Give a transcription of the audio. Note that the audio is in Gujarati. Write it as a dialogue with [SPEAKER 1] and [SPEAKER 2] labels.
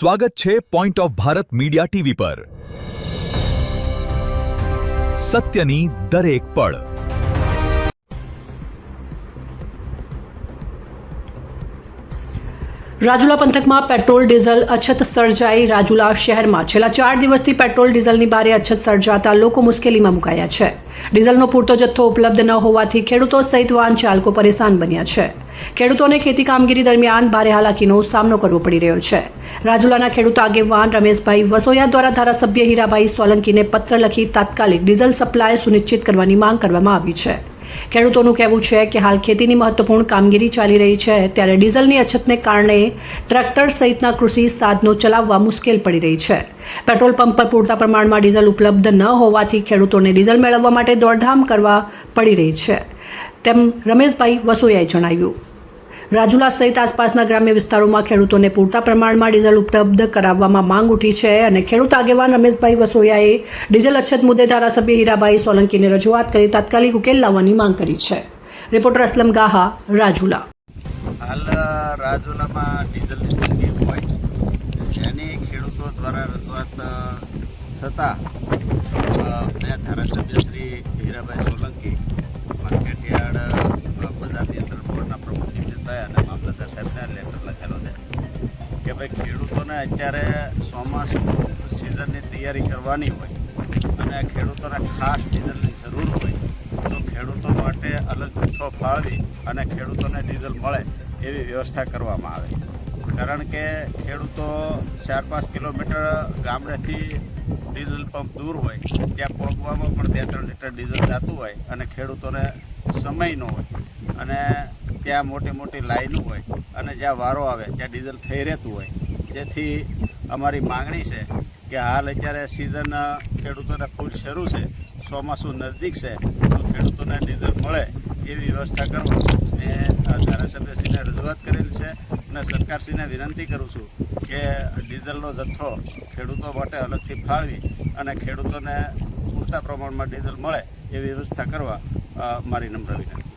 [SPEAKER 1] સ્વાગત છે point of Bharat media TV પર સત્યની દરેક પળ।
[SPEAKER 2] રાજુલા પંથકમાં પેટ્રોલ ડીઝલ અછત સર્જાઈ। રાજુલા શહેરમાં છેલ્લા 4 દિવસથી પેટ્રોલ ડીઝલની ભારે અછત સર્જાતા લોકો મુશ્કેલીમાં મુકાયા છે। ડીઝલનો પૂરતો જથ્થો ઉપલબ્ધ ન હોવાથી ખેડૂતો સહિત વાહન ચાલકો પરેશાન બન્યા છે। ખેડૂતોને ખેતી કામગીરી દરમિયાન ભારે હાલાકીનો સામનો કરવો પડી રહ્યો છે। રાજુલાના ખેડૂત આગેવાન રમેશભાઈ વસોયા દ્વારા ધારાસભ્ય હીરાભાઈ સોલંકીને પત્ર લખી તાત્કાલિક ડીઝલ સપ્લાય સુનિશ્ચિત કરવાની માંગ કરવામાં આવી છે। ખેડૂતોનું કહેવું છે કે હાલ ખેતીની મહત્વપૂર્ણ કામગીરી ચાલી રહી છે, ત્યારે ડીઝલની અછતને કારણે ટ્રેક્ટર સહિતના કૃષિ સાધનો ચલાવવા મુશ્કેલ પડી રહી છે। પેટ્રોલ પંપ પર પૂરતા પ્રમાણમાં ડીઝલ ઉપલબ્ધ ન હોવાથી ખેડૂતોને ડીઝલ મેળવવા માટે દોડધામ કરવા પડી રહી છે, તેમ રમેશભાઈ વસોયાએ જણાવ્યું। રાજુલા સહિત આસપાસના ગ્રામ્ય વિસ્તારોમાં ખેડૂતોને પૂરતા પ્રમાણમાં ડીઝલ ઉપલબ્ધ કરાવવામાં માંગ ઉઠી છે અને ખેડૂત આગેવાન રમેશભાઈ વસોયાએ ડીઝલ અછત મુદ્દે ધારાસભ્ય હીરાભાઈ સોલંકીને રજૂઆત કરી તાત્કાલિક ઉકેલ લાવવાની માંગ કરી છે। રિપોર્ટર અસલમ ગાહા, રાજુલા।
[SPEAKER 3] હાલ રાજુલામાં ડીઝલની તંગી હોય જેની ખેડૂતો દ્વારા રજૂઆત થતાં મેં ધારાસભ્ય શ્રી હીરાભાઈ સોલંકી માર્કેટયાર્ડ બજાર નિયંત્રણ બોર્ડના પ્રમુખ થયા અને મામલતદાર સાહેબને લેટર લખેલો છે કે ભાઈ ખેડૂતોને અત્યારે ચોમાસું સિઝનની તૈયારી કરવાની હોય અને ખેડૂતોને ખાસ ડીઝલની જરૂર હોય તો ખેડૂતો માટે અલગ જથ્થો ફાળવી અને ખેડૂતોને ડીઝલ મળે એવી વ્યવસ્થા કરવામાં આવે। કારણ કે ખેડૂતો 4-5 કિલોમીટર ગામડેથી ડીઝલ પંપ દૂર હોય ત્યાં પહોંચવામાં પણ 2-3 લીટર ડીઝલ જતું હોય અને ખેડૂતોને સમય ન હોય અને ત્યાં મોટી મોટી લાઈનો હોય અને જ્યાં વારો આવે ત્યાં ડીઝલ થઈ રહેતું હોય, જેથી અમારી માંગણી છે કે હાલ અત્યારે સિઝન ખેડૂતોને ફૂલ શરૂ છે, ચોમાસું નજદીક છે તો ખેડૂતોને ડીઝલ મળે એવી વ્યવસ્થા કરવા મેં ધારાસભ્યશ્રીને રજૂઆત કરેલી છે અને સરકારશ્રીને વિનંતી કરું છું કે ડીઝલનો જથ્થો ખેડૂતો માટે અલગથી ફાળવી અને ખેડૂતોને પૂરતા પ્રમાણમાં ડીઝલ મળે એવી વ્યવસ્થા કરવા મારી નમ્ર વિનંતી।